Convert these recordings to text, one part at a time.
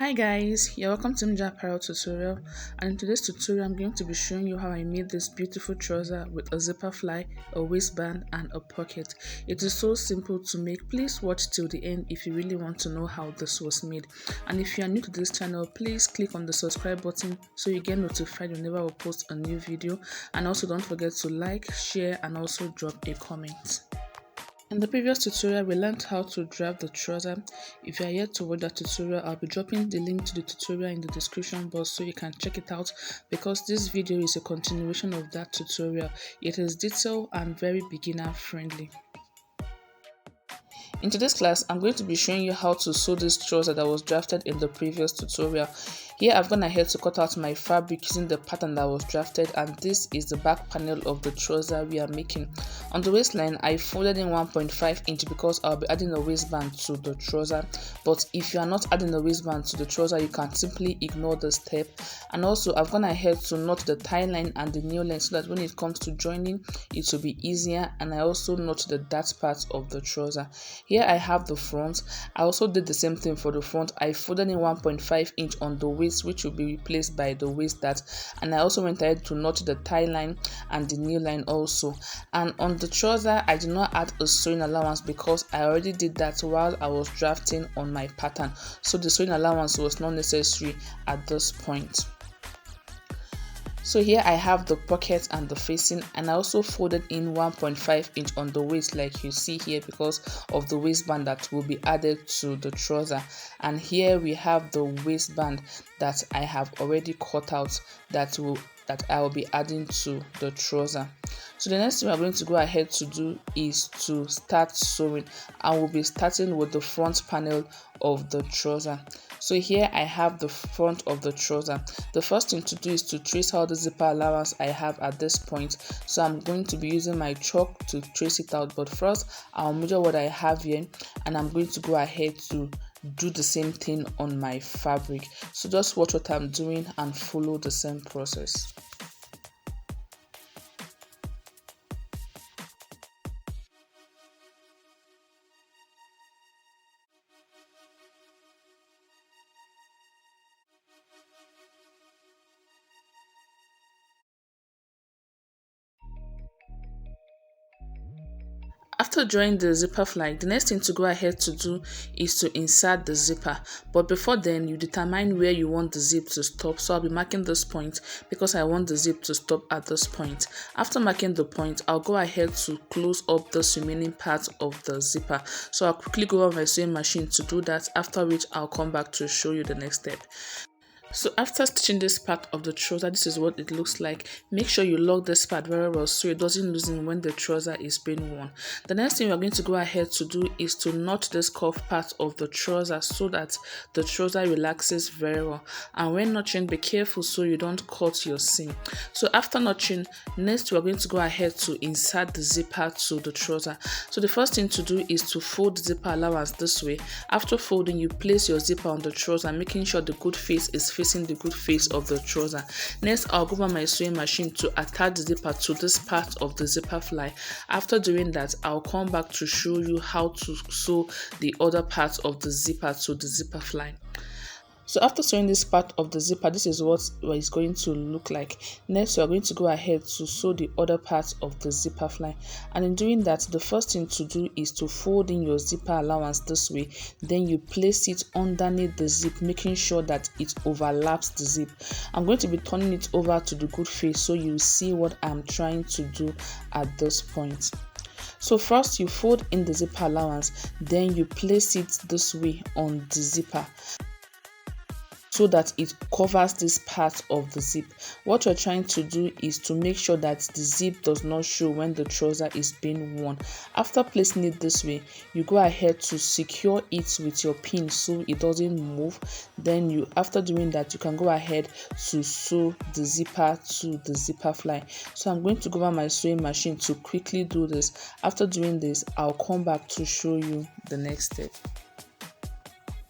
Hi guys, you're welcome to Mja Apparel tutorial, and in today's tutorial I'm going to be showing you how I made this beautiful trouser with a zipper fly, a waistband and a pocket. It is so simple to make. Please watch till the end if you really want to know how this was made. And if you are new to this channel, please click on the subscribe button so you get notified whenever I will post a new video, and also don't forget to like, share and also drop a comment. In the previous tutorial, we learned how to draft the trouser. If you are yet to watch that tutorial, I'll be dropping the link to the tutorial in the description box so you can check it out, because this video is a continuation of that tutorial. It is detailed and very beginner friendly. In today's class, I'm going to be showing you how to sew this trouser that was drafted in the previous tutorial. Here I've gone ahead to cut out my fabric using the pattern that was drafted, and this is the back panel of the trouser we are making. On the waistline, I folded in 1.5 inch because I'll be adding a waistband to the trouser. But if you are not adding a waistband to the trouser, you can simply ignore the step. And also I've gone ahead to knot the tie line and the nail line so that when it comes to joining, it will be easier. And I also knot the dart part of the trouser. Here I have the front. I also did the same thing for the front. I folded in 1.5 inch on the waist, which will be replaced by the waist dart, and I also went ahead to knot the tie line and the nail line also. And on the trouser, I did not add a sewing allowance because I already did that while I was drafting on my pattern, so the sewing allowance was not necessary at this point. So here I have the pocket and the facing, and I also folded in 1.5 inch on the waist like you see here because of the waistband that will be added to the trouser. And here we have the waistband that I have already cut out that I will be adding to the trouser. So the next thing we are going to go ahead to do is to start sewing, and we'll be starting with the front panel of the trouser. So here I have the front of the trouser. The first thing to do is to trace out the zipper allowance I have at this point. So I'm going to be using my chalk to trace it out, but first I'll measure what I have here, and I'm going to go ahead to do the same thing on my fabric. So just watch what I'm doing and follow the same process. After drawing the zipper fly, the next thing to go ahead to do is to insert the zipper. But before then, you determine where you want the zip to stop. So I'll be marking this point because I want the zip to stop at this point. After marking the point, I'll go ahead to close up this remaining part of the zipper. So I'll quickly go over my sewing machine to do that, after which I'll come back to show you the next step. So after stitching this part of the trouser, this is what it looks like. Make sure you lock this part very well so it doesn't loosen when the trouser is being worn. The next thing we're going to go ahead to do is to knot this cuff part of the trouser so that the trouser relaxes very well. And when notching, be careful so you don't cut your seam. So after notching, next we're going to go ahead to insert the zipper to the trouser. So the first thing to do is to fold the zipper allowance this way. After folding, you place your zipper on the trouser, making sure the good face is facing the good face of the trouser. Next, I'll go over my sewing machine to attach the zipper to this part of the zipper fly. After doing that, I'll come back to show you how to sew the other part of the zipper to the zipper fly. So after sewing this part of the zipper, this is what it's going to look like. Next, we are going to go ahead to sew the other part of the zipper fly. And in doing that, the first thing to do is to fold in your zipper allowance this way. Then you place it underneath the zip, making sure that it overlaps the zip. I'm going to be turning it over to the good face so you see what I'm trying to do at this point. So first you fold in the zipper allowance, then you place it this way on the zipper, so that it covers this part of the zip. What you're trying to do is to make sure that the zip does not show when the trouser is being worn. After placing it this way, you go ahead to secure it with your pin so it doesn't move. Then after doing that, you can go ahead to sew the zipper to the zipper fly. So I'm going to go over my sewing machine to quickly do this. After doing this, I'll come back to show you the next step.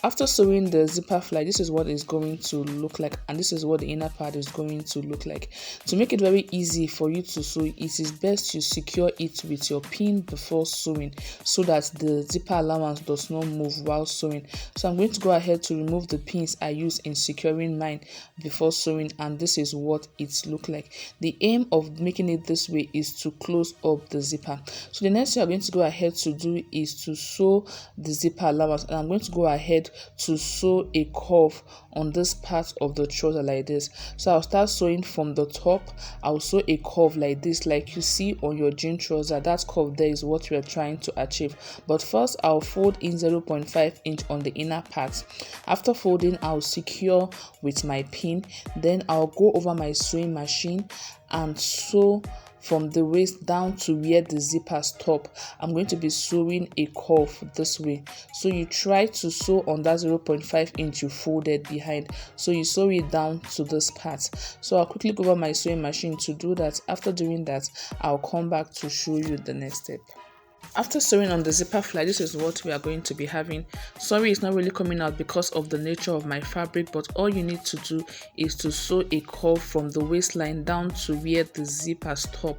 After sewing the zipper fly, this is what it's going to look like, and this is what the inner part is going to look like. To make it very easy for you to sew, it is best to secure it with your pin before sewing so that the zipper allowance does not move while sewing. So I'm going to go ahead to remove the pins I used in securing mine before sewing, and this is what it looks like. The aim of making it this way is to close up the zipper. So the next thing I'm going to go ahead to do is to sew the zipper allowance, and I'm going to go ahead to sew a curve on this part of the trouser like this. So I'll start sewing from the top. I'll sew a curve like this, like you see on your jean trouser. That curve there is what we are trying to achieve. But first I'll fold in 0.5 inch on the inner part. After folding, I'll secure with my pin. Then I'll go over my sewing machine and sew from the waist down to where the zipper stop. I'm going to be sewing a curve this way. So you try to sew on that 0.5 inch you folded behind. So you sew it down to this part. So I'll quickly go over my sewing machine to do that. After doing that, I'll come back to show you the next step. After sewing on the zipper fly, this is what we are going to be having. Sorry, it's not really coming out because of the nature of my fabric, but all you need to do is to sew a curve from the waistline down to where the zipper stop,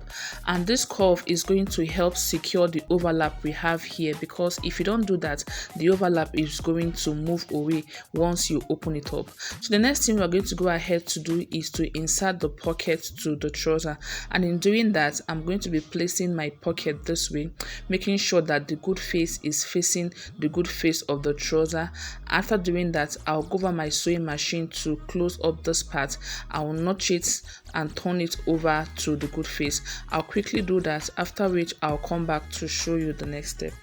and this curve is going to help secure the overlap we have here, because if you don't do that, the overlap is going to move away once you open it up. So the next thing we are going to go ahead to do is to insert the pocket to the trouser, and in doing that, I'm going to be placing my pocket this way, making sure that the good face is facing the good face of the trouser. After doing that, I'll go over my sewing machine to close up this part. I will notch it and turn it over to the good face. I'll quickly do that, after which I'll come back to show you the next step.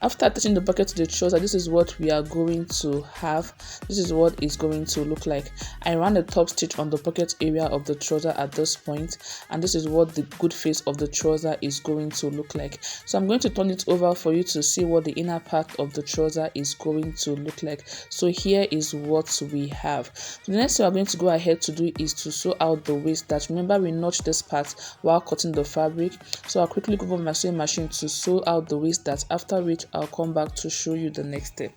After attaching the pocket to the trouser, this is what we are going to have. This is what it's going to look like. I ran the top stitch on the pocket area of the trouser at this point, and this is what the good face of the trouser is going to look like. So I'm going to turn it over for you to see what the inner part of the trouser is going to look like. So here is what we have. The next thing we're going to go ahead to do is to sew out the waist that. Remember, we notched this part while cutting the fabric. So I'll quickly go over my sewing machine to sew out the waist that, after which I'll come back to show you the next step.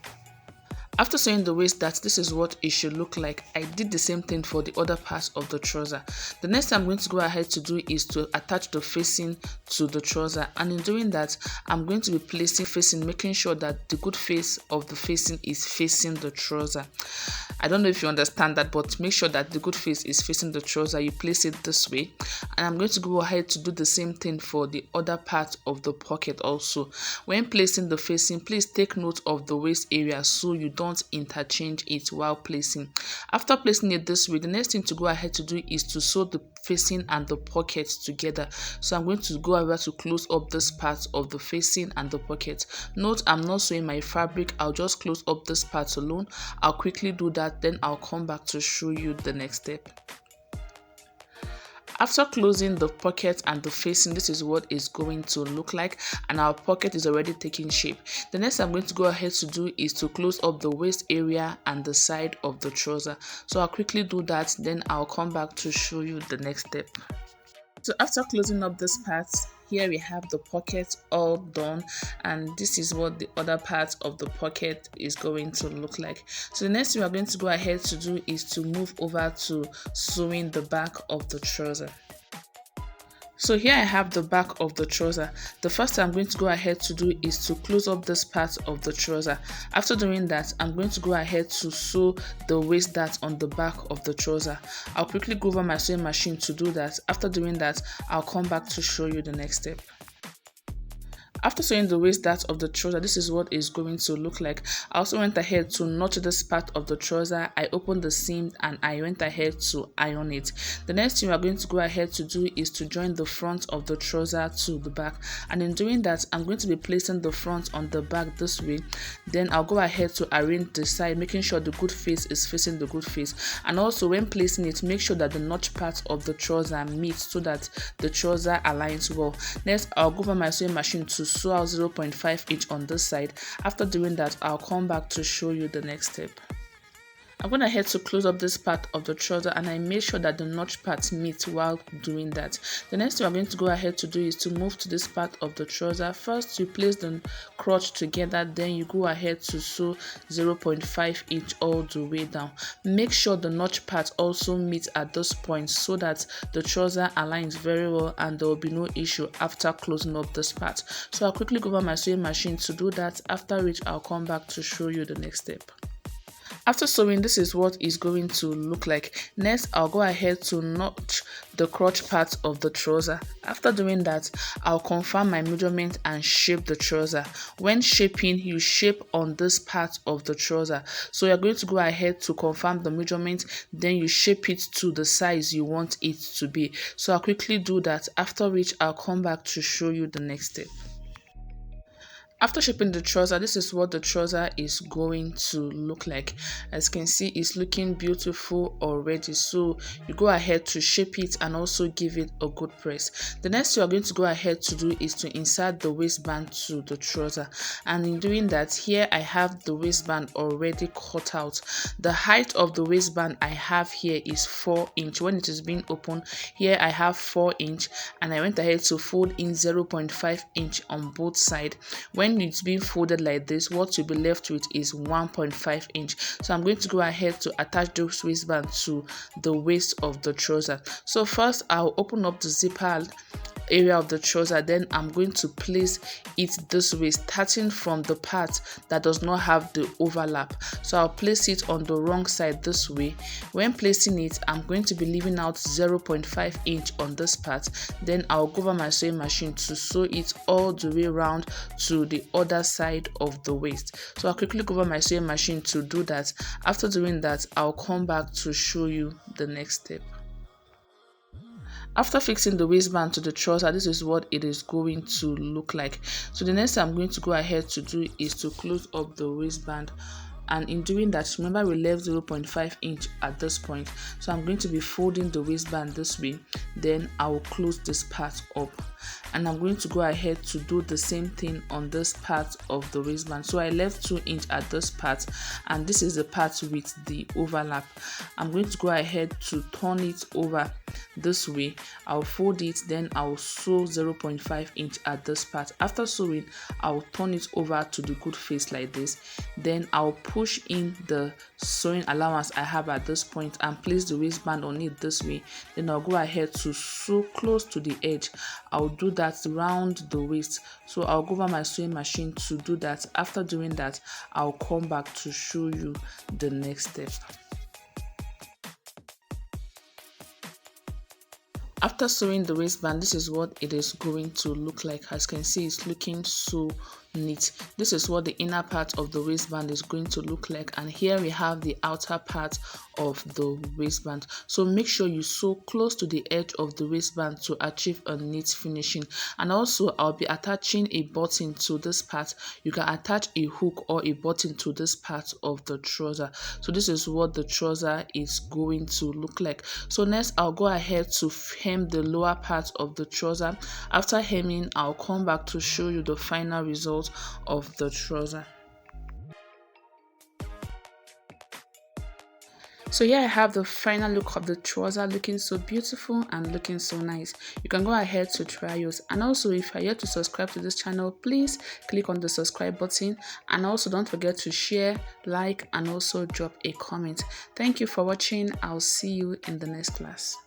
After sewing the waist that, this is what it should look like. I did the same thing for the other parts of the trouser. The next thing I'm going to go ahead to do is to attach the facing to the trouser, and in doing that, I'm going to be placing facing, making sure that the good face of the facing is facing the trouser. I don't know if you understand that, but make sure that the good face is facing the trouser. You place it this way, and I'm going to go ahead to do the same thing for the other part of the pocket also. When placing the facing, please take note of the waist area so you don't interchange it while placing. After placing it this way, the next thing to go ahead to do is to sew the facing and the pocket together. So I'm going to go over to close up this part of the facing and the pocket. Note, I'm not sewing my fabric. I'll just close up this part alone. I'll quickly do that, then I'll come back to show you the next step. After closing the pocket and the facing, this is what it's going to look like, and our pocket is already taking shape. The next I'm going to go ahead to do is to close up the waist area and the side of the trouser. So I'll quickly do that, then I'll come back to show you the next step. So after closing up this part, here we have the pocket all done, and this is what the other part of the pocket is going to look like. So the next thing we are going to go ahead to do is to move over to sewing the back of the trouser. So here I have the back of the trouser. The first thing I'm going to go ahead to do is to close up this part of the trouser. After doing that, I'm going to go ahead to sew the waist dart on the back of the trouser. I'll quickly go over my sewing machine to do that. After doing that, I'll come back to show you the next step. After sewing the waist dart of the trouser, this is what it's going to look like. I also went ahead to notch this part of the trouser. I opened the seam and I went ahead to iron it. The next thing we are going to go ahead to do is to join the front of the trouser to the back. And in doing that, I'm going to be placing the front on the back this way. Then I'll go ahead to arrange the side, making sure the good face is facing the good face. And also when placing it, make sure that the notch part of the trouser meets so that the trouser aligns well. Next, I'll go over my sewing machine to sew out 0.5 inch on this side. After doing that, I'll come back to show you the next step. I'm going ahead to close up this part of the trouser, and I made sure that the notch part meets while doing that. The next thing I'm going to go ahead to do is to move to this part of the trouser. First, you place the crotch together, then you go ahead to sew 0.5 inch all the way down. Make sure the notch part also meets at this point so that the trouser aligns very well and there will be no issue after closing up this part. So I'll quickly go over my sewing machine to do that, after which I'll come back to show you the next step. After sewing, this is what it's going to look like. Next, I'll go ahead to notch the crotch part of the trouser. After doing that, I'll confirm my measurement and shape the trouser. When shaping, you shape on this part of the trouser. So you're going to go ahead to confirm the measurement, then you shape it to the size you want it to be. So I'll quickly do that, after which I'll come back to show you the next step. After shaping the trouser, this is what the trouser is going to look like. As you can see, it's looking beautiful already. So you go ahead to shape it and also give it a good press. The next thing you're going to go ahead to do is to insert the waistband to the trouser. And in doing that, here I have the waistband already cut out. The height of the waistband I have here is 4 inch. When it is being opened, here I have 4 inch, and I went ahead to fold in 0.5 inch on both sides. When it's being folded like this, what you'll be left with is 1.5 inch. So I'm going to go ahead to attach this waistband to the waist of the trouser. So first, I'll open up the zipper area of the trouser, then I'm going to place it this way, starting from the part that does not have the overlap. So I'll place it on the wrong side this way. When placing it, I'm going to be leaving out 0.5 inch on this part. Then I'll go over my sewing machine to sew it all the way around to the other side of the waist. So I'll quickly go over my sewing machine to do that. After doing that, I'll come back to show you the next step. After fixing the waistband to the trouser, this is what it is going to look like. So the next thing I'm going to go ahead to do is to close up the waistband. And in doing that, remember we left 0.5 inch at this point. So I'm going to be folding the waistband this way. Then I will close this part up. And I'm going to go ahead to do the same thing on this part of the waistband. So I left 2 inch at this part, and this is the part with the overlap. I'm going to go ahead to turn it over this way. I'll fold it, then I'll sew 0.5 inch at this part. After sewing, I'll turn it over to the good face like this. Then I'll push in the sewing allowance I have at this point and place the waistband on it this way. Then I'll go ahead to sew close to the edge. I'll do that round the waist. So I'll go over my sewing machine to do that. After doing that, I'll come back to show you the next step. After sewing the waistband, this is what it is going to look like. As you can see, it's looking so neat. This is what the inner part of the waistband is going to look like, and here we have the outer part of the waistband. So make sure you sew close to the edge of the waistband to achieve a neat finishing. And also, I'll be attaching a button to this part. You can attach a hook or a button to this part of the trouser. So this is what the trouser is going to look like. So next, I'll go ahead to hem the lower part of the trouser. After hemming, I'll come back to show you the final result of the trouser. So here I have the final look of the trouser, looking so beautiful and looking so nice. You can go ahead to try yours. And also, if you're yet to subscribe to this channel, please click on the subscribe button, and also don't forget to share, like, and also drop a comment. Thank you for watching. I'll see you in the next class.